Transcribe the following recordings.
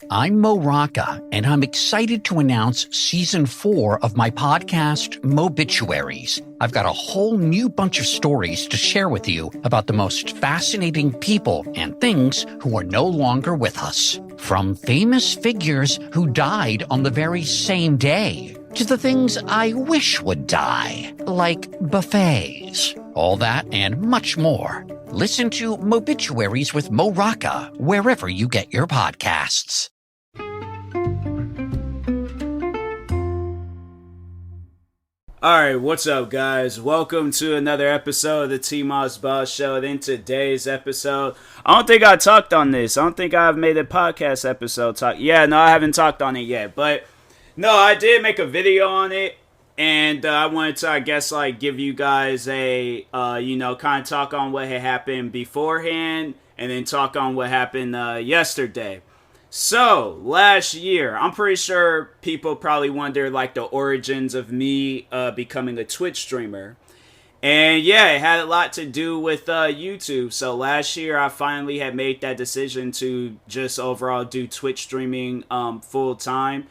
I'm Mo Rocca, and I'm excited to announce Season 4 of my podcast, Mobituaries. I've got a whole new bunch of stories to share with you about the most fascinating people and things who are no longer with us. From famous figures who died on the very same day, to the things I wish would die, like buffets. All that and much more. Listen to Mobituaries with Mo Rocca wherever you get your podcasts. Alright, what's up guys? Welcome to another episode of the TMossBoss Show. And in today's episode, I don't think I talked on this. I don't think I've made a podcast episode talk. Yeah, no, I haven't talked on it yet. But, no, I did make a video on it. And I wanted to, I guess, like, give you guys a, kind of talk on what had happened beforehand. And then talk on what happened yesterday. So, last year, I'm pretty sure people probably wonder, like, the origins of me becoming a Twitch streamer. And, yeah, it had a lot to do with YouTube. So, last year, I finally had made that decision to just overall do Twitch streaming full-time.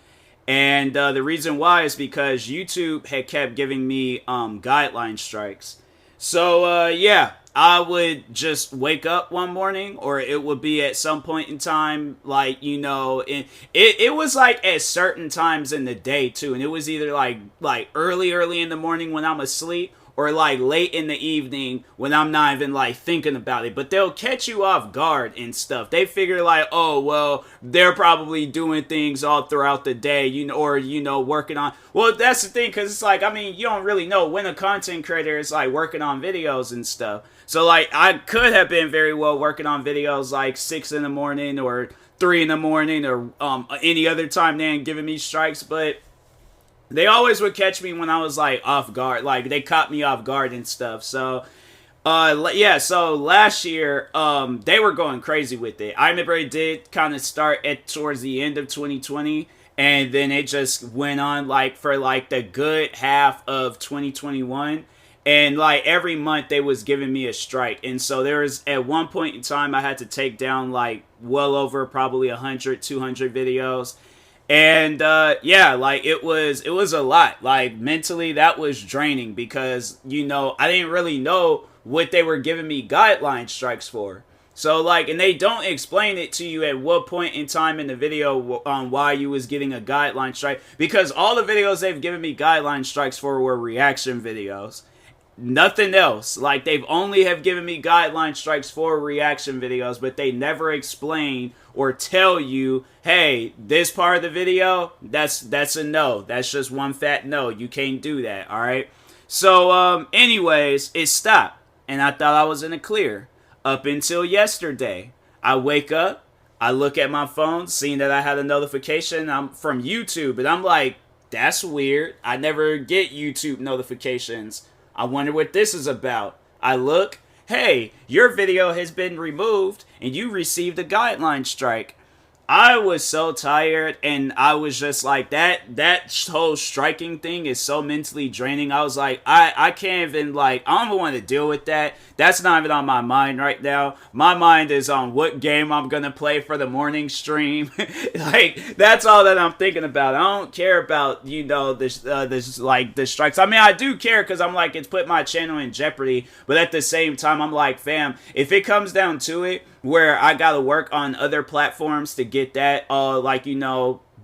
And the reason why is because YouTube had kept giving me guideline strikes. So, yeah. I would just wake up one morning, or it would be at some point in time, like, it was like at certain times in the day too, and it was either like early in the morning when I'm asleep, or like late in the evening when I'm not even like thinking about it. But they'll catch you off guard and stuff. They figure like, oh well, they're probably doing things all throughout the day, or working on. Well, that's the thing, because it's like, I mean, you don't really know when a content creator is like working on videos and stuff. So like, I could have been very well working on videos like 6 in the morning or 3 in the morning or any other time they ain't giving me strikes, but they always would catch me when I was like off guard. Like they caught me off guard and stuff. So so last year they were going crazy with it. I remember it did kind of start towards the end of 2020, and then it just went on like for like the good half of 2021. And, like, every month they was giving me a strike. And so there was, at one point in time, I had to take down, like, well over probably 100, 200 videos. And, like, it was a lot. Like, mentally, that was draining because, I didn't really know what they were giving me guideline strikes for. So, like, and they don't explain it to you at what point in time in the video on why you was getting a guideline strike. Because all the videos they've given me guideline strikes for were reaction videos. Nothing else. Like, they've only have given me guideline strikes for reaction videos, but they never explain or tell you, hey, this part of the video, that's a no. That's just one fat no. You can't do that, alright? So, anyways, it stopped, and I thought I was in the clear. Up until yesterday. I wake up, I look at my phone, seeing that I had a notification from YouTube, and I'm like, that's weird. I never get YouTube notifications. I wonder what this is about. I look, hey, your video has been removed and you received a guideline strike. I was so tired, and I was just like, that whole striking thing is so mentally draining. I was like, I can't even, like, I don't even want to deal with that. That's not even on my mind right now. My mind is on what game I'm going to play for the morning stream. Like, that's all that I'm thinking about. I don't care about, the strikes. I mean, I do care because I'm like, it's put my channel in jeopardy. But at the same time, I'm like, fam, if it comes down to it, where I gotta work on other platforms to get that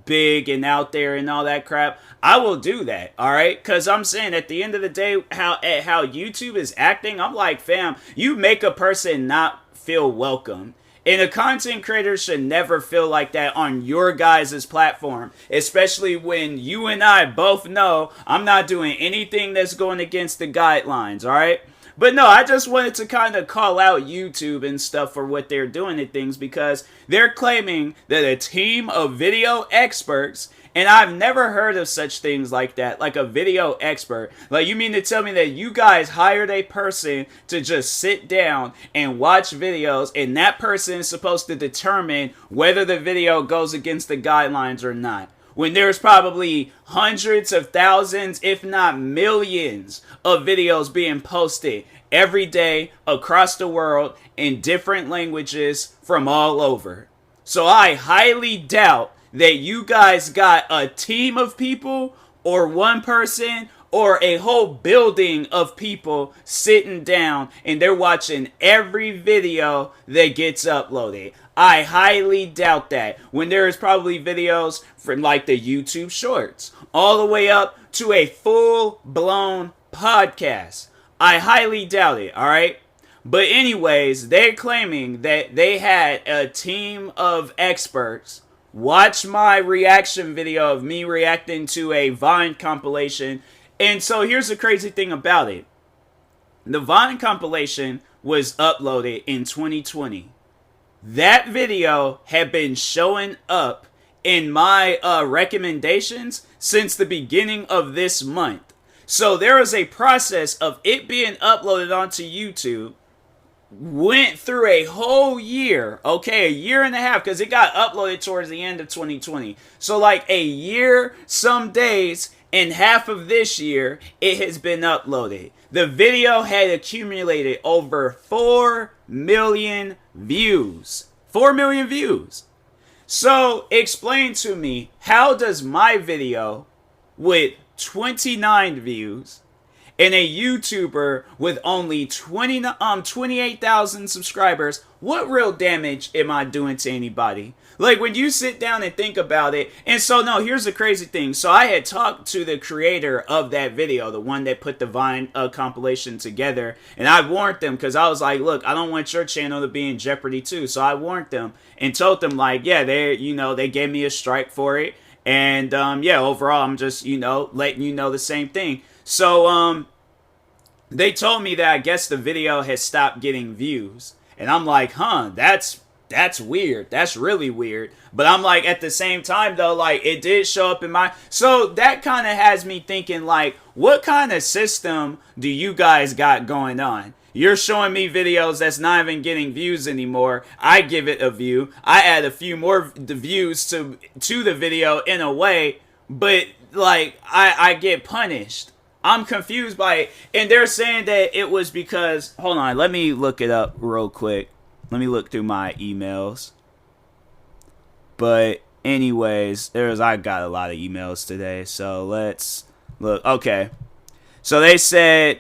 big and out there and all that crap, I will do that, alright? Because I'm saying, at the end of the day, how YouTube is acting, I'm like, fam, you make a person not feel welcome. And a content creator should never feel like that on your guys' platform, especially when you and I both know I'm not doing anything that's going against the guidelines, alright? But no, I just wanted to kind of call out YouTube and stuff for what they're doing and things, because they're claiming that a team of video experts, and I've never heard of such things like that, like a video expert. Like, you mean to tell me that you guys hired a person to just sit down and watch videos, and that person is supposed to determine whether the video goes against the guidelines or not? When there's probably hundreds of thousands, if not millions, of videos being posted every day across the world in different languages from all over. So I highly doubt that you guys got a team of people or one person or a whole building of people sitting down and they're watching every video that gets uploaded. I highly doubt that, when there is probably videos from like the YouTube shorts all the way up to a full-blown podcast. I highly doubt it, alright? But anyways, they're claiming that they had a team of experts watch my reaction video of me reacting to a Vine compilation. And so here's the crazy thing about it. The Vine compilation was uploaded in 2020. That video had been showing up in my recommendations since the beginning of this month. So there was a process of it being uploaded onto YouTube. Went through a whole year, okay, a year and a half, because it got uploaded towards the end of 2020. So like a year, some days, and half of this year, it has been uploaded. The video had accumulated over 4 million views. 4 million views. So explain to me, how does my video with 29 views and a YouTuber with only 28,000 subscribers, what real damage am I doing to anybody? Like, when you sit down and think about it. And so, no, here's the crazy thing. So I had talked to the creator of that video, the one that put the Vine compilation together, and I warned them, because I was like, look, I don't want your channel to be in jeopardy too. So I warned them and told them, like, yeah, they gave me a strike for it. And yeah, overall, I'm just, letting you know the same thing. So they told me that I guess the video has stopped getting views. And I'm like, that's weird. That's really weird. But I'm like, at the same time though, like, it did show up in my... So that kind of has me thinking, like, what kind of system do you guys got going on? You're showing me videos that's not even getting views anymore. I give it a view. I add a few more views to the video in a way. But, like, I get punished. I'm confused by it. And they're saying that it was because... Hold on, let me look it up real quick. Let me look through my emails. But anyways, I got a lot of emails today. So let's look. Okay. So they said...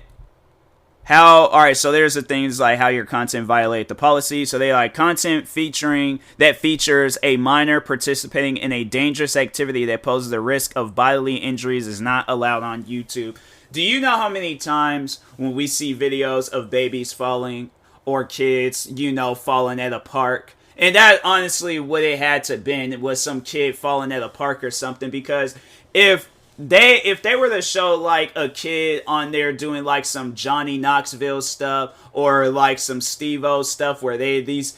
Alright, so there's the things like how your content violate the policy. So they like content that features a minor participating in a dangerous activity that poses a risk of bodily injuries is not allowed on YouTube. Do you know how many times when we see videos of babies falling or kids, falling at a park? And that honestly what it had to been. It was some kid falling at a park or something, because if they were to show like a kid on there doing like some Johnny Knoxville stuff or like some Steve-O stuff where these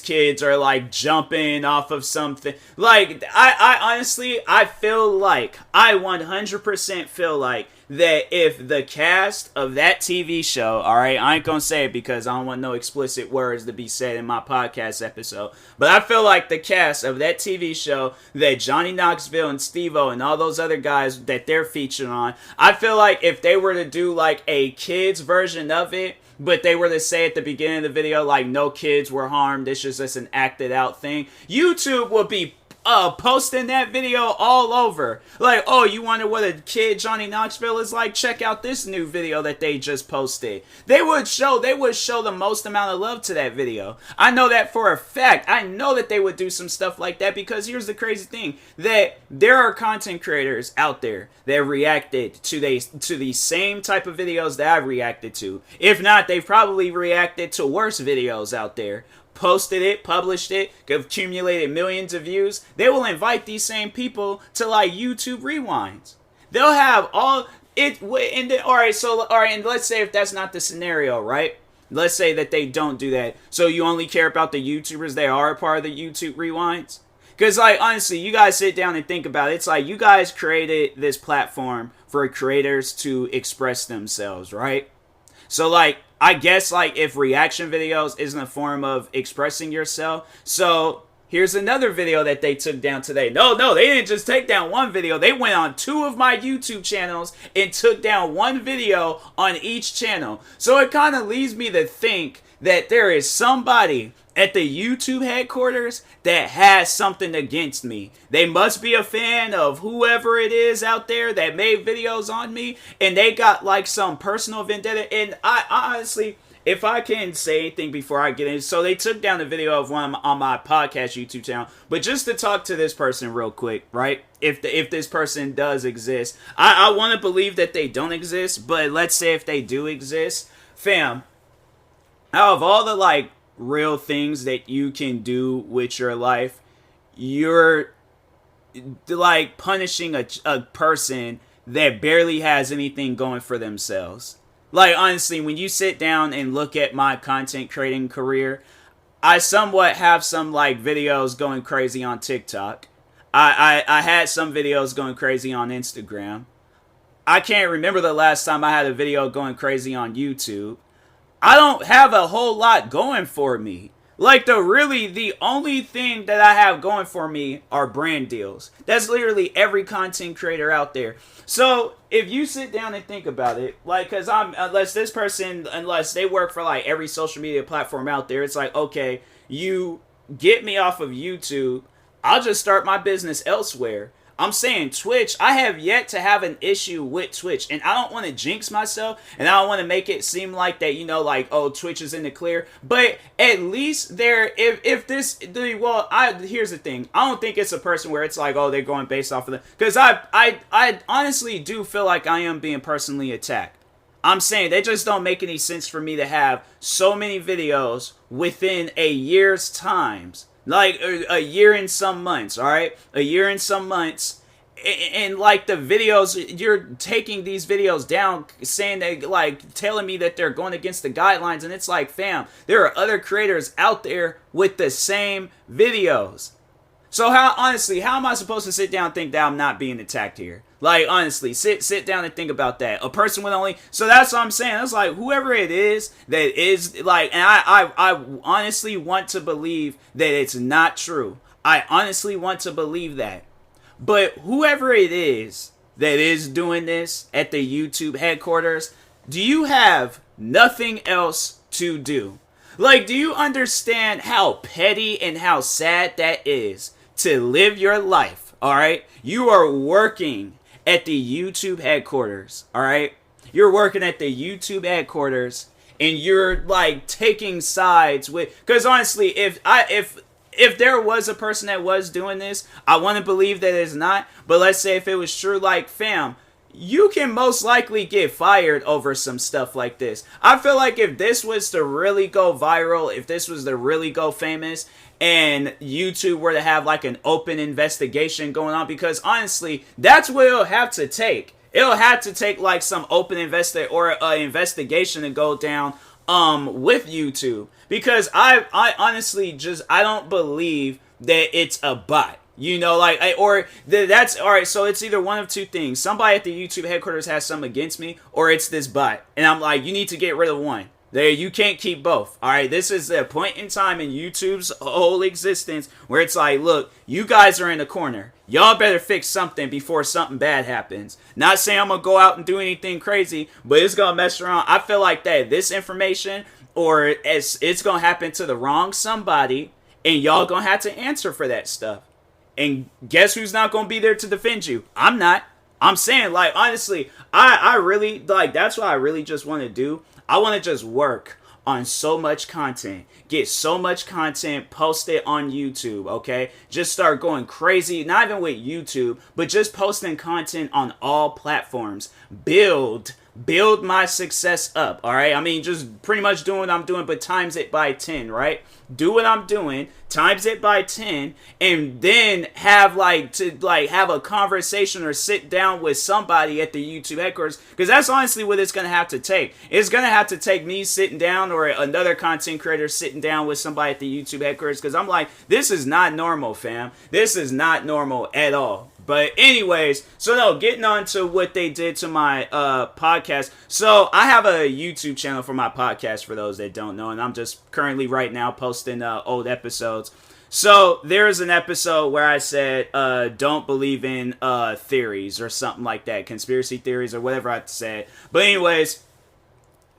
kids are like jumping off of something, like I honestly I 100% feel like that if the cast of that TV show, alright, I ain't gonna say it because I don't want no explicit words to be said in my podcast episode, but I feel like the cast of that TV show that Johnny Knoxville and Steve-O and all those other guys that they're featured on, I feel like if they were to do like a kids version of it, but they were to say at the beginning of the video like no kids were harmed, this is just an acted out thing, YouTube would be posting that video all over. Like, oh, you wonder what a kid Johnny Knoxville is like? Check out this new video that they just posted. They would show the most amount of love to that video. I know that for a fact. I know that they would do some stuff like that, because here's the crazy thing, that there are content creators out there that reacted to the same type of videos that I reacted to. If not, they've probably reacted to worse videos out there. Posted it, published it, accumulated millions of views. They will invite these same people to like YouTube rewinds. They'll have all it, and then, all right, and let's say if that's not the scenario, right? Let's say that they don't do that. So you only care about the YouTubers that are a part of the YouTube rewinds? Because, like, honestly, you guys sit down and think about it. It's like you guys created this platform for creators to express themselves, right? So, like, I guess, like, if reaction videos isn't a form of expressing yourself, so here's another video that they took down today. No, they didn't just take down one video. They went on 2 of my YouTube channels and took down 1 video on each channel. So it kind of leads me to think that there is somebody at the YouTube headquarters that has something against me. They must be a fan of whoever it is out there that made videos on me, and they got like some personal vendetta. And I honestly, if I can say anything before I get in, so they took down the video of one on my podcast YouTube channel, but just to talk to this person real quick, right? If this person does exist, I want to believe that they don't exist, but let's say if they do exist, fam, out of all the like real things that you can do with your life, you're like punishing a person that barely has anything going for themselves. Like, honestly, when you sit down and look at my content creating career, I somewhat have some like videos going crazy on TikTok. I had some videos going crazy on Instagram. I can't remember the last time I had a video going crazy on YouTube. I don't have a whole lot going for me. Like, the only thing that I have going for me are brand deals. That's literally every content creator out there. So, if you sit down and think about it, like, because unless they work for, like, every social media platform out there, it's like, okay, you get me off of YouTube, I'll just start my business elsewhere. I'm saying Twitch, I have yet to have an issue with Twitch, and I don't want to jinx myself, and I don't want to make it seem like that, you know, like, oh, Twitch is in the clear, but at least here's the thing, I don't think it's a person where it's like, oh, they're going based off of the, because I honestly do feel like I am being personally attacked. I'm saying they just don't make any sense for me to have so many videos within a year's times. Like, a year and some months, alright? A year and some months. And, like, the videos, you're taking these videos down, saying that, like, telling me that they're going against the guidelines. And it's like, fam, there are other creators out there with the same videos. So honestly, how am I supposed to sit down and think that I'm not being attacked here? Like, honestly, sit down and think about that. A person with only, so that's what I'm saying. It's like, whoever it is that is, like, and I honestly want to believe that it's not true. I honestly want to believe that. But whoever it is that is doing this at the YouTube headquarters, do you have nothing else to do? Like, do you understand how petty and how sad that is? To live your life, alright? You are working at the YouTube headquarters, alright? You're working at the YouTube headquarters, and you're, like, taking sides with, because honestly, if there was a person that was doing this, I want to believe that it's not, but let's say if it was true, like, fam, you can most likely get fired over some stuff like this. I feel like if this was to really go viral, if this was to really go famous, and YouTube were to have like an open investigation going on, because honestly, that's what it'll have to take. It'll have to take like some open investigation to go down with YouTube, because I honestly I don't believe that it's a bot. You know, like, that's, alright, so it's either one of two things. Somebody at the YouTube headquarters has something against me, or it's this bot. And I'm like, you need to get rid of one. You can't keep both. Alright, this is a point in time in YouTube's whole existence where it's like, look, you guys are in the corner. Y'all better fix something before something bad happens. Not saying I'm gonna go out and do anything crazy, but it's gonna mess around. I feel like that this information, or it's gonna happen to the wrong somebody, and y'all gonna have to answer for that stuff. And guess who's not going to be there to defend you? I'm not. I'm saying, like, honestly, I really, like, that's what I really just want to do. I want to just work on so much content. Get so much content posted on YouTube, okay? Just start going crazy, not even with YouTube, but just posting content on all platforms. Build my success up, all right? I mean, just pretty much doing what I'm doing, but times it by 10, right? Do what I'm doing, times it by 10, and then have have a conversation or sit down with somebody at the YouTube headquarters, because that's honestly what it's going to have to take. It's going to have to take me sitting down, or another content creator sitting down with somebody at the YouTube headquarters, because I'm like, this is not normal, fam. This is not normal at all. But anyways, so no, getting on to what they did to my podcast. So I have a YouTube channel for my podcast, for those that don't know, and I'm just currently right now posting old episodes. So there's an episode where I said, don't believe in theories or something like that, conspiracy theories or whatever I said. But anyways,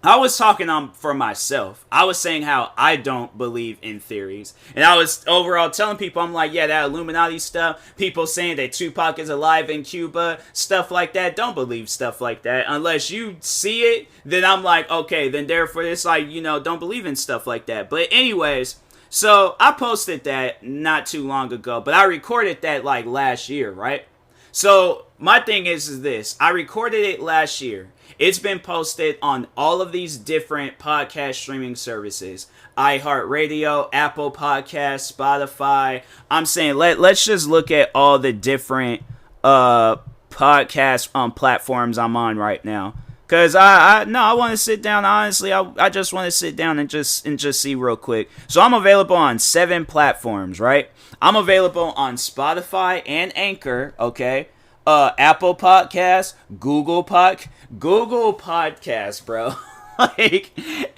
I was talking for myself. I was saying how I don't believe in theories. And I was overall telling people, I'm like, yeah, that Illuminati stuff, people saying that Tupac is alive in Cuba, stuff like that. Don't believe stuff like that. Unless you see it, then I'm like, okay, then therefore it's like, don't believe in stuff like that. But anyways, so I posted that not too long ago, but I recorded that like last year, right? So my thing is this. I recorded it last year. It's been posted on all of these different podcast streaming services. iHeartRadio, Apple Podcasts, Spotify. I'm saying let's just look at all the different podcast platforms I'm on right now. Cause I want to sit down. Honestly, I just want to sit down and just see real quick. So I'm available on 7 platforms, right? I'm available on Spotify and Anchor, okay? Apple Podcasts, Google Podcasts, bro.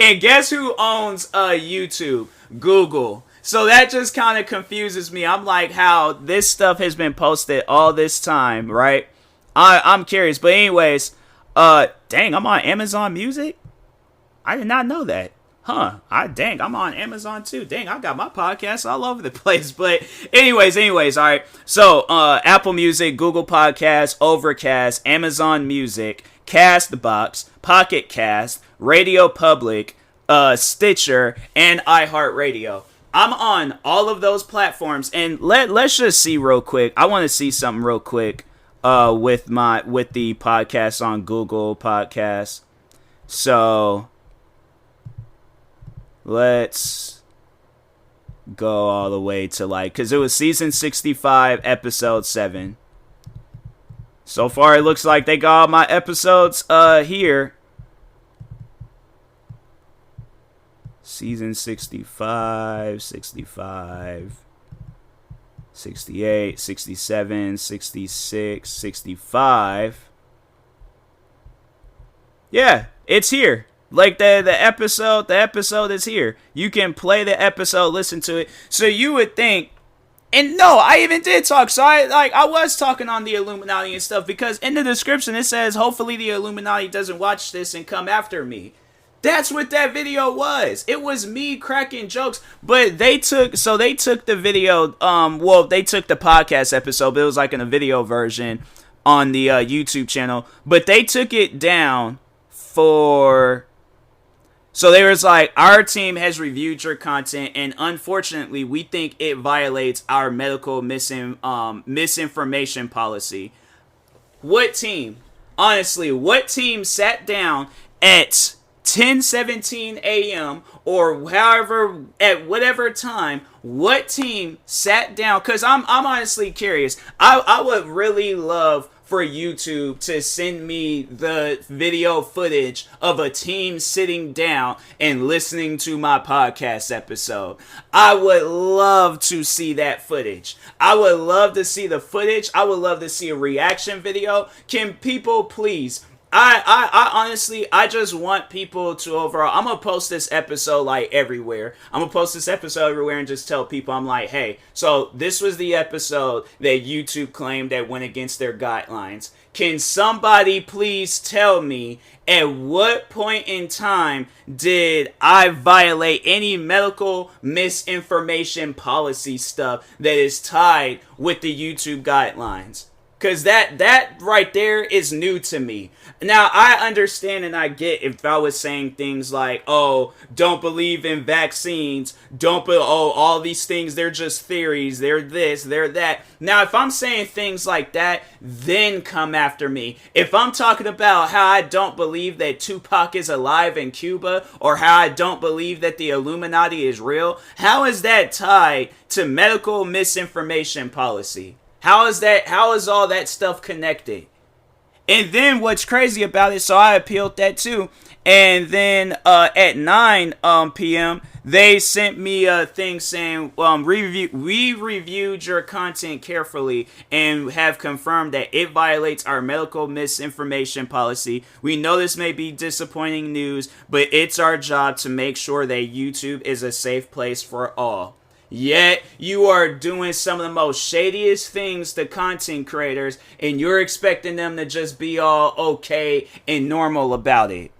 And guess who owns YouTube? Google. So that just kind of confuses me. I'm like, how this stuff has been posted all this time, right? I'm curious, but anyways, dang, I'm on Amazon Music. I did not know that. I'm on Amazon too. Dang, I got my podcasts all over the place. But anyways, all right. So, Apple Music, Google Podcasts, Overcast, Amazon Music, Castbox, Pocket Cast, Radio Public, Stitcher, and iHeartRadio. I'm on all of those platforms, and let's just see real quick. I want to see something real quick with the podcast on Google Podcasts. So let's go all the way to because it was season 65, episode 7. So far, it looks like they got all my episodes here. Season 65, 68, 67, 66, 65. Yeah, it's here. Like the episode is here. You can play the episode, listen to it. So you would think, and no, I even did talk. So I was talking on the Illuminati and stuff, because in the description it says, hopefully the Illuminati doesn't watch this and come after me. That's what that video was. It was me cracking jokes, but they took the video, they took the podcast episode, but it was like in a video version on the YouTube channel, but they took it down so they was like, our team has reviewed your content, and unfortunately, we think it violates our medical misinformation policy. What team? Honestly, what team sat down at 10:17 a.m. or however, at whatever time, what team sat down? Because I'm honestly curious. I would really love for YouTube to send me the video footage of a team sitting down and listening to my podcast episode. I would love to see that footage. I would love to see the footage. I would love to see a reaction video. Can people please... I honestly, I just want people to overall, I'm going to post this episode everywhere. I'm going to post this episode everywhere and just tell people, I'm like, hey, so this was the episode that YouTube claimed that went against their guidelines. Can somebody please tell me at what point in time did I violate any medical misinformation policy stuff that is tied with the YouTube guidelines? Because that right there is new to me. Now, I understand and I get if I was saying things like, oh, don't believe in vaccines, all these things, they're just theories, they're this, they're that. Now, if I'm saying things like that, then come after me. If I'm talking about how I don't believe that Tupac is alive in Cuba, or how I don't believe that the Illuminati is real, how is that tied to medical misinformation policy? How is all that stuff connected? And then what's crazy about it, so I appealed that too. And then at 9 p.m., they sent me a thing saying, we reviewed your content carefully and have confirmed that it violates our medical misinformation policy. We know this may be disappointing news, but it's our job to make sure that YouTube is a safe place for all. Yet, you are doing some of the most shadiest things to content creators, and you're expecting them to just be all okay and normal about it.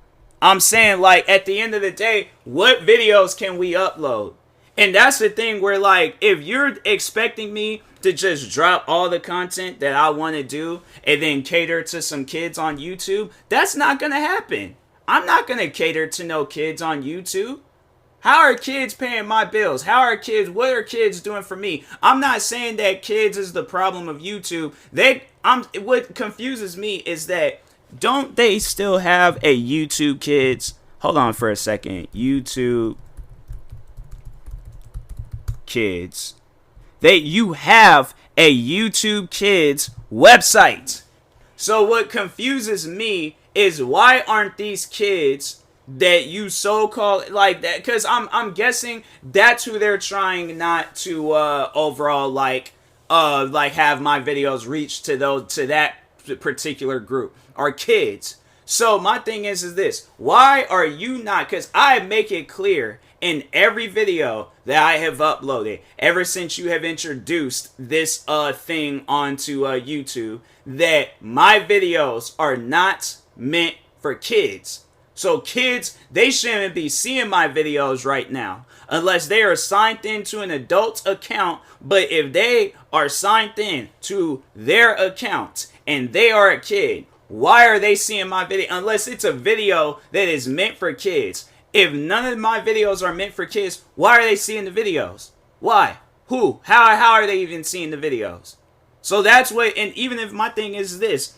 I'm saying, like, at the end of the day, what videos can we upload? And that's the thing where, like, if you're expecting me to just drop all the content that I want to do and then cater to some kids on YouTube, that's not going to happen. I'm not going to cater to no kids on YouTube. How are kids paying my bills? What are kids doing for me? I'm not saying that kids is the problem of YouTube. What confuses me is that, don't they still have a YouTube Kids? Hold on for a second. YouTube Kids. You have a YouTube Kids website. So what confuses me is, why aren't these kids that you so-called like that? Because I'm guessing that's who they're trying not to overall like have my videos reach to that particular group, are kids. So my thing is this: why are you not? Because I make it clear in every video that I have uploaded ever since you have introduced this thing onto YouTube, that my videos are not meant for kids. So kids, they shouldn't be seeing my videos right now unless they are signed into an adult account. But if they are signed in to their account and they are a kid, why are they seeing my video? Unless it's a video that is meant for kids. If none of my videos are meant for kids, why are they seeing the videos? Why? Who? How are they even seeing the videos? So that's what, and even if my thing is this,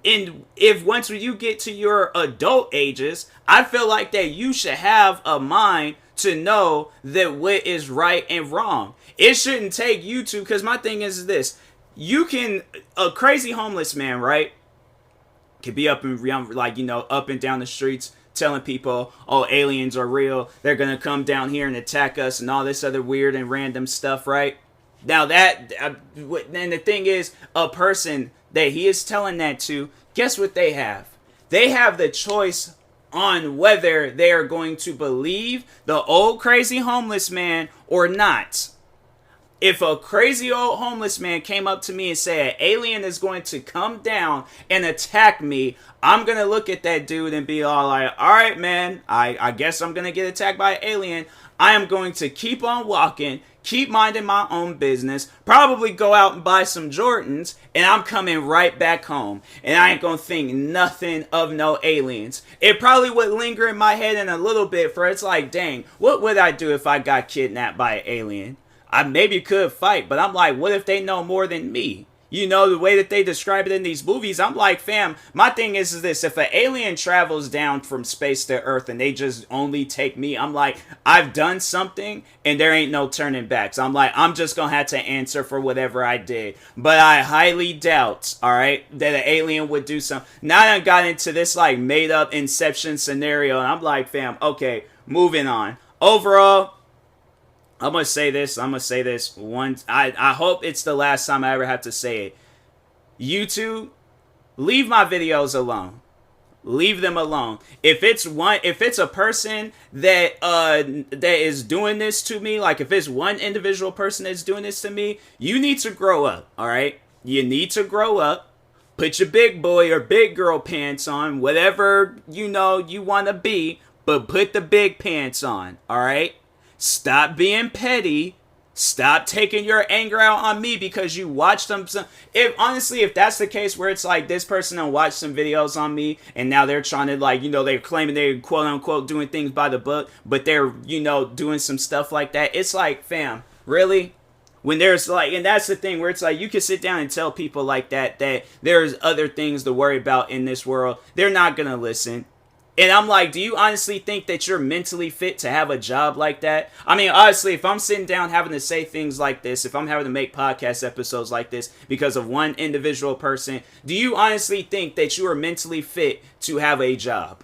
and if once you get to your adult ages, I feel like that you should have a mind to know that what is right and wrong. It shouldn't take YouTube, because my thing is this: a crazy homeless man, right, could be up and up and down the streets telling people, oh, aliens are real, they're gonna come down here and attack us and all this other weird and random stuff, right? Now and the thing is, a person that he is telling that to, guess what they have? They have the choice on whether they are going to believe the old crazy homeless man or not. If a crazy old homeless man came up to me and said an alien is going to come down and attack me, I'm going to look at that dude and be all like, all right, man, I guess I'm going to get attacked by an alien. I am going to keep on walking, keep minding my own business, probably go out and buy some Jordans, and I'm coming right back home. And I ain't going to think nothing of no aliens. It probably would linger in my head in a little bit, for it's like, dang, what would I do if I got kidnapped by an alien? I maybe could fight, but I'm like, what if they know more than me? You know, the way that they describe it in these movies, I'm like, fam, my thing is this: if an alien travels down from space to Earth and they just only take me, I'm like, I've done something and there ain't no turning back. So I'm like, I'm just gonna have to answer for whatever I did. But I highly doubt, alright, that an alien would do something. Now I got into this like made up Inception scenario, and I'm like, fam, okay, moving on. Overall, I'm going to say this once. I hope it's the last time I ever have to say it. YouTube, leave my videos alone. Leave them alone. If it's a person that is doing this to me, like if it's one individual person that's doing this to me, you need to grow up, all right? You need to grow up. Put your big boy or big girl pants on, whatever you want to be, but put the big pants on, all right? Stop being petty. Stop taking your anger out on me because you watched them. If that's the case where it's like this person done watched some videos on me and now they're trying to they're claiming they're quote unquote doing things by the book, but they're, doing some stuff like that. It's like, fam, really? When there's and that's the thing where it's like, you can sit down and tell people like that there's other things to worry about in this world. They're not going to listen. And I'm like, do you honestly think that you're mentally fit to have a job like that? I mean, honestly, if I'm sitting down having to say things like this, if I'm having to make podcast episodes like this because of one individual person, do you honestly think that you are mentally fit to have a job?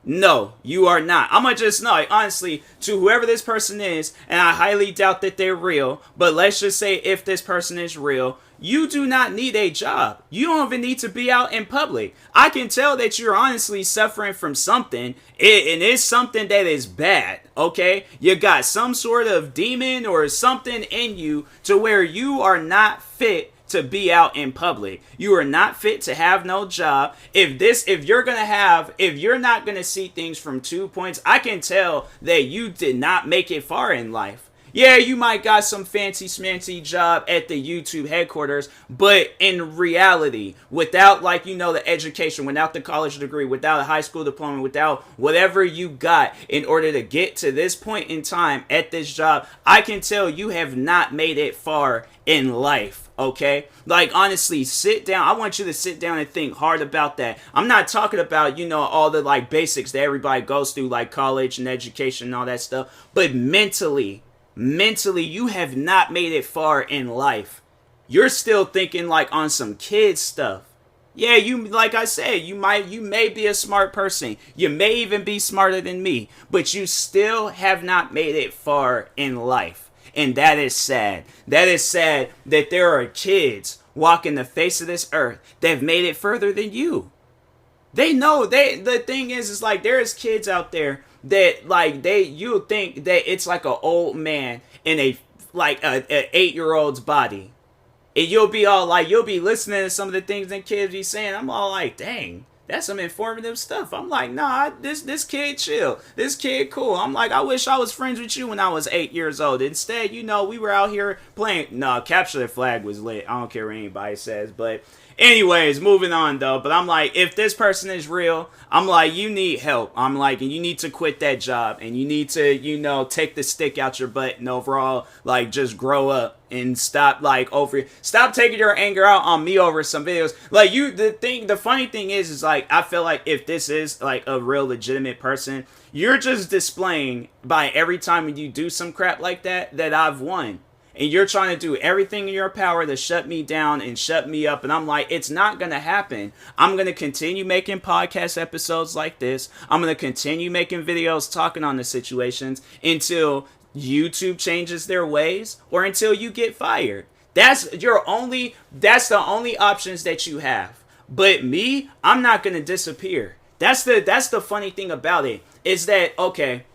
No, you are not. I'm going to just know, honestly, to whoever this person is, and I highly doubt that they're real, but let's just say if this person is real, you do not need a job. You don't even need to be out in public. I can tell that you're honestly suffering from something, and it's something that is bad, okay? You got some sort of demon or something in you to where you are not fit to be out in public. You are not fit to have no job. If you're not gonna see things from 2 points, I can tell that you did not make it far in life. Yeah, you might got some fancy smancy job at the YouTube headquarters, but in reality, without the education, without the college degree, without a high school diploma, without whatever you got in order to get to this point in time at this job, I can tell you have not made it far in life. Okay? Honestly, sit down. I want you to sit down and think hard about that. I'm not talking about, all the basics that everybody goes through, like college and education and all that stuff, but mentally, you have not made it far in life. You're still thinking on some kid stuff. Yeah, like I said, you may be a smart person. You may even be smarter than me, but you still have not made it far in life. And that is sad. That is sad that there are kids walking the face of this earth that have made it further than you. They know, the thing is there's kids out there that you think that it's like an old man in a 8-year-old's body. And you'll be listening to some of the things that kids be saying. I'm all like, dang, that's some informative stuff. I'm like, nah, this kid chill. This kid cool. I'm like, I wish I was friends with you when I was 8 years old. Instead, we were out here playing. No, Capture the Flag was lit. I don't care what anybody says, but anyways, moving on though. But I'm like, if this person is real, I'm like, you need help. I'm like, and you need to quit that job, and you need to, take the stick out your butt, and overall, just grow up and stop taking your anger out on me over some videos. The funny thing is I feel like if this is a real legitimate person, you're just displaying by every time you do some crap like that I've won. And you're trying to do everything in your power to shut me down and shut me up. And I'm like, it's not going to happen. I'm going to continue making podcast episodes like this. I'm going to continue making videos talking on the situations until YouTube changes their ways or until you get fired. That's the only options that you have. But me, I'm not going to disappear. That's the funny thing about it is that, okay,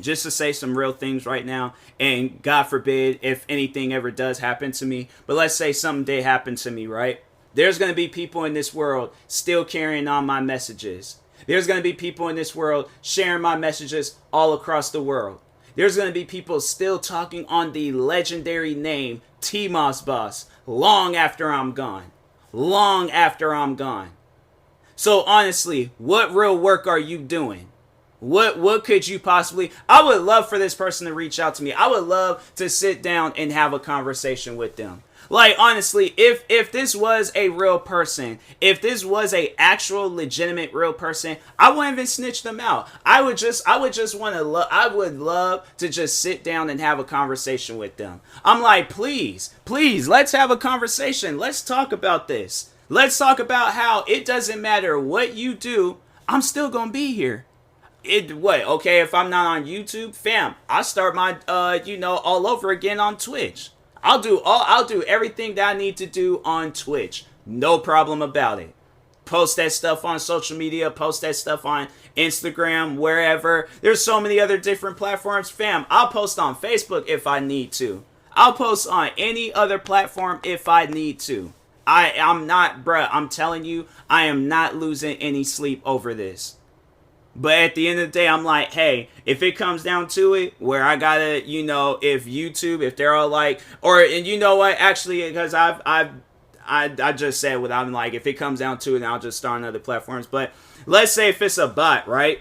just to say some real things right now, and God forbid if anything ever does happen to me, but let's say something did happen to me, right? There's going to be people in this world still carrying on my messages. There's going to be people in this world sharing my messages all across the world. There's going to be people still talking on the legendary name TMossBoss long after I'm gone. Long after I'm gone. So honestly, what real work are you doing? What could you possibly... I would love for this person to reach out to me. I would love to sit down and have a conversation with them. Honestly, if this was a real person, if this was a actual legitimate real person, I wouldn't even snitch them out. I would love to just sit down and have a conversation with them. I'm like, please, let's have a conversation. Let's talk about this. Let's talk about how it doesn't matter what you do, I'm still gonna be here. Okay, if I'm not on YouTube, fam, I start my all over again on Twitch. I'll do everything that I need to do on Twitch. No problem about it. Post that stuff on social media, post that stuff on Instagram, wherever. There's so many other different platforms, fam. I'll post on Facebook if I need to. I'll post on any other platform if I need to. I'm telling you, I am not losing any sleep over this. But at the end of the day, I'm like, hey, if it comes down to it, where I gotta, if YouTube, if they're all like, and you know what, actually, because I just said what I'm like, if it comes down to it, I'll just start on other platforms. But let's say if it's a bot, right?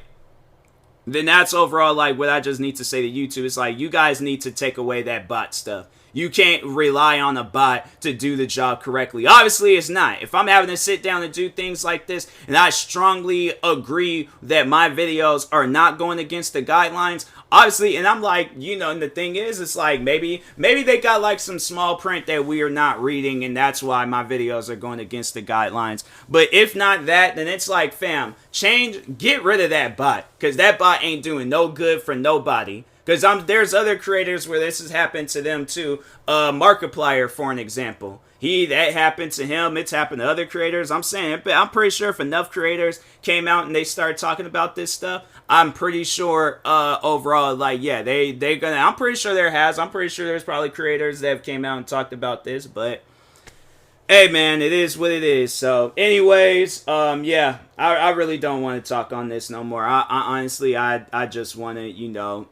Then that's overall what I just need to say to YouTube. It's you guys need to take away that bot stuff. You can't rely on a bot to do the job correctly. Obviously, it's not. If I'm having to sit down and do things like this, and I strongly agree that my videos are not going against the guidelines, obviously, and I'm like, and the thing is, it's maybe they got some small print that we are not reading, and that's why my videos are going against the guidelines. But if not that, then it's fam, get rid of that bot, because that bot ain't doing no good for nobody. Because there's other creators where this has happened to them too. Markiplier, for an example. That happened to him. It's happened to other creators. I'm pretty sure if enough creators came out and they started talking about this stuff, I'm pretty sure overall, I'm pretty sure I'm pretty sure there's probably creators that have came out and talked about this, but Hey man, it is what it is. So, anyways, yeah, I really don't want to talk on this no more. I honestly, I just want to,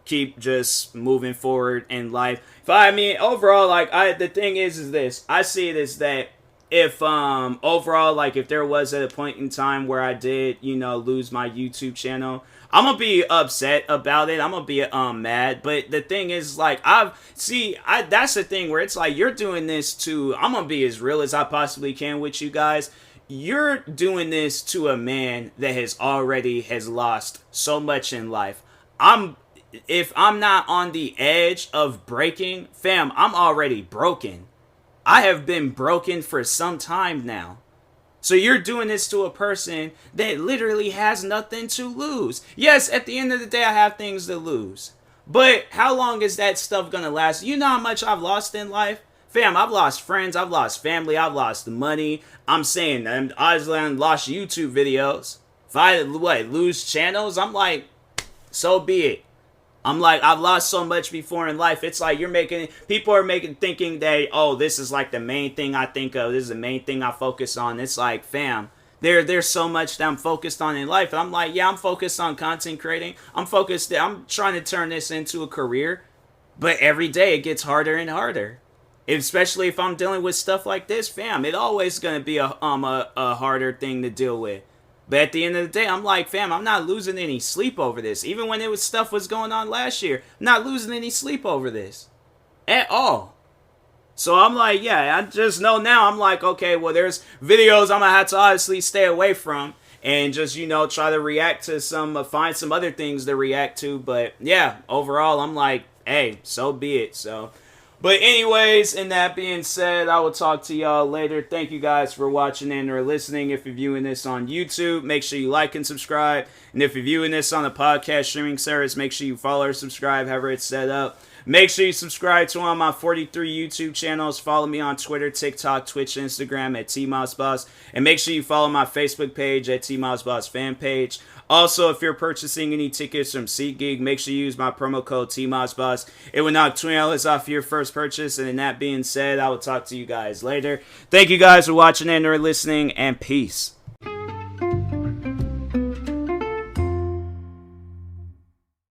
keep just moving forward in life. But I mean, overall, like, the thing is this. I see it as that if overall, like, if there was at a point in time where I did, lose my YouTube channel, I'm gonna be upset about it. I'm gonna be mad. But the thing is, like, that's the thing where it's like you're doing this to. I'm gonna be as real as I possibly can with you guys. You're doing this to a man that has lost so much in life. I'm If I'm not on the edge of breaking, fam, I'm already broken. I have been broken for some time now. So you're doing this to a person that literally has nothing to lose. Yes, at the end of the day, I have things to lose. But how long is that stuff gonna last? You know how much I've lost in life? Fam, I've lost friends, I've lost family, I've lost money. I'm saying, I lost YouTube videos. If I lose channels, I'm like, so be it. I'm like, I've lost so much before in life. It's like people are thinking that, oh, this is like the main thing I think of. This is the main thing I focus on. It's like, fam, there's so much that I'm focused on in life. And I'm like, yeah, I'm focused on content creating. I'm trying to turn this into a career. But every day it gets harder and harder. Especially if I'm dealing with stuff like this, fam. It's always going to be a harder thing to deal with. But at the end of the day, I'm like, fam, I'm not losing any sleep over this. Even when stuff was going on last year, I'm not losing any sleep over this. At all. So I'm like, yeah, I just know now. I'm like, okay, well, there's videos I'm going to have to obviously stay away from. And just, try to react to find some other things to react to. But yeah, overall, I'm like, hey, so be it. So... But anyways, and that being said, I will talk to y'all later. Thank you guys for watching and or listening. If you're viewing this on YouTube, make sure you like and subscribe. And if you're viewing this on the podcast streaming service, make sure you follow or subscribe, however it's set up. Make sure you subscribe to one of my 43 YouTube channels. Follow me on Twitter, TikTok, Twitch, Instagram at TMossBoss. And make sure you follow my Facebook page at TMossBoss fan page. Also, if you're purchasing any tickets from SeatGeek, make sure you use my promo code TMossBoss. It will knock $20 off your first purchase. And that being said, I will talk to you guys later. Thank you guys for watching and or listening, and peace.